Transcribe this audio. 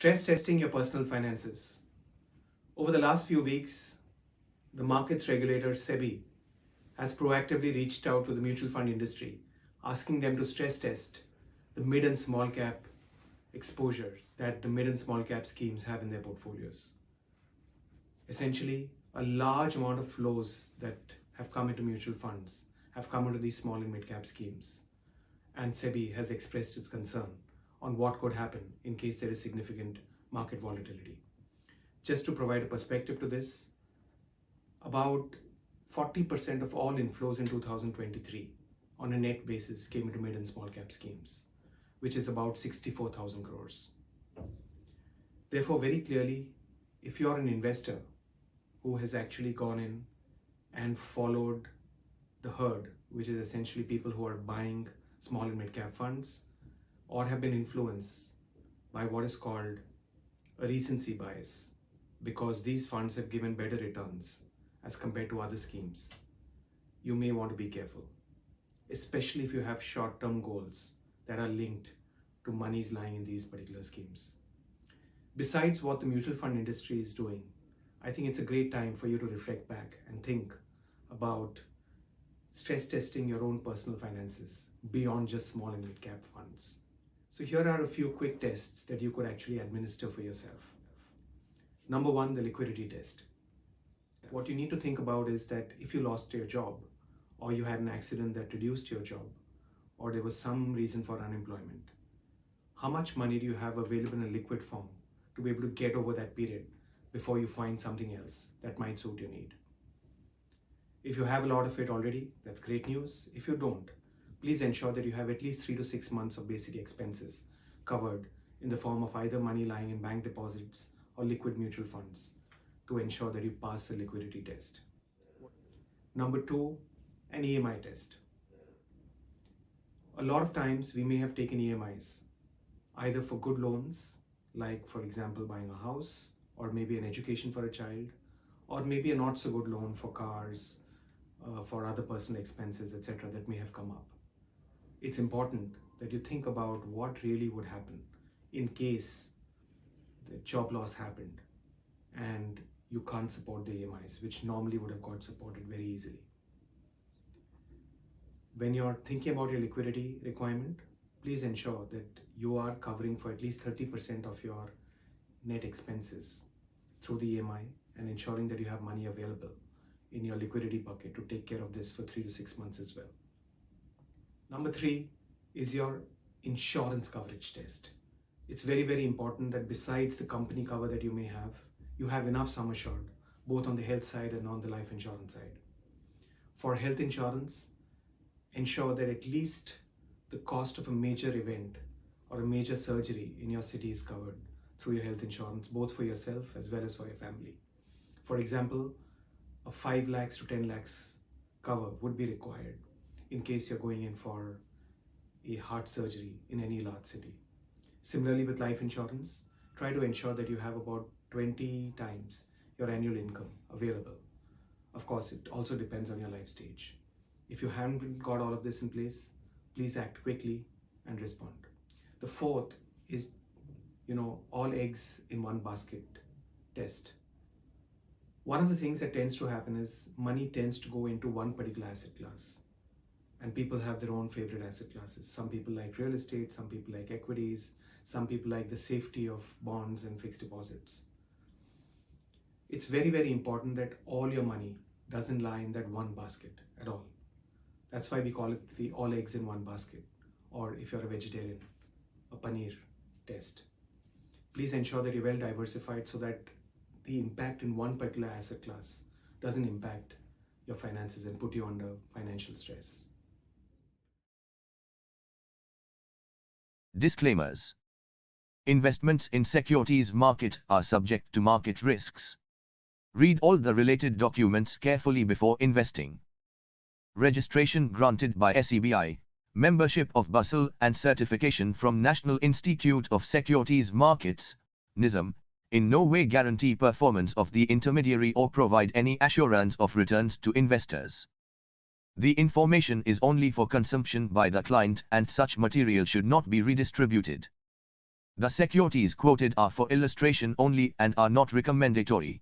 Stress testing your personal finances. Over the last few weeks, the markets regulator SEBI has proactively reached out to the mutual fund industry, asking them to stress test the mid and small cap exposures that the mid and small cap schemes have in their portfolios. Essentially, a large amount of flows that have come into mutual funds have come into these small and mid cap schemes. And SEBI has expressed its concern on what could happen in case there is significant market volatility. Just to provide a perspective to this, about 40% of all inflows in 2023 on a net basis came into mid and small cap schemes, which is about 64,000 crores. Therefore, very clearly, if you're an investor who has actually gone in and followed the herd, which is essentially people who are buying small and mid cap funds, or have been influenced by what is called a recency bias, because these funds have given better returns as compared to other schemes, you may want to be careful, especially if you have short-term goals that are linked to monies lying in these particular schemes. Besides what the mutual fund industry is doing, I think it's a great time for you to reflect back and think about stress testing your own personal finances beyond just small and mid cap funds. So here are a few quick tests that you could actually administer for yourself. Number one, the liquidity test. What you need to think about is that if you lost your job, or you had an accident that reduced your job, or there was some reason for unemployment, how much money do you have available in a liquid form to be able to get over that period before you find something else that might suit your need? If you have a lot of it already, that's great news. If you don't, please ensure that you have at least 3 to 6 months of basic expenses covered in the form of either money lying in bank deposits or liquid mutual funds to ensure that you pass the liquidity test. Number two, an EMI test. A lot of times we may have taken EMIs either for good loans, like for example buying a house, or maybe an education for a child, or maybe a not so good loan for cars, for other personal expenses, etc. that may have come up. It's important that you think about what really would happen in case the job loss happened and you can't support the EMIs, which normally would have got supported very easily. When you're thinking about your liquidity requirement, please ensure that you are covering for at least 30% of your net expenses through the EMI and ensuring that you have money available in your liquidity bucket to take care of this for 3 to 6 months as well. Number three is your insurance coverage test. It's very, very important that besides the company cover that you may have, you have enough sum assured, both on the health side and on the life insurance side. For health insurance, ensure that at least the cost of a major event or a major surgery in your city is covered through your health insurance, both for yourself as well as for your family. For example, a 5 lakhs to 10 lakhs cover would be required in case you're going in for a heart surgery in any large city. Similarly, with life insurance, try to ensure that you have about 20 times your annual income available. Of course, it also depends on your life stage. If you haven't got all of this in place, please act quickly and respond. The fourth is, all eggs in one basket test. One of the things that tends to happen is money tends to go into one particular asset class, and people have their own favorite asset classes. Some people like real estate, some people like equities, some people like the safety of bonds and fixed deposits. It's very, very important that all your money doesn't lie in that one basket at all. That's why we call it the all eggs in one basket, or if you're a vegetarian, a paneer test. Please ensure that you're well diversified so that the impact in one particular asset class doesn't impact your finances and put you under financial stress. Disclaimers. Investments in securities market are subject to market risks. Read all the related documents carefully before investing. Registration granted by SEBI, membership of BUSL and certification from National Institute of Securities Markets, NISM, in no way guarantee performance of the intermediary or provide any assurance of returns to investors. The information is only for consumption by the client and such material should not be redistributed. The securities quoted are for illustration only and are not recommendatory.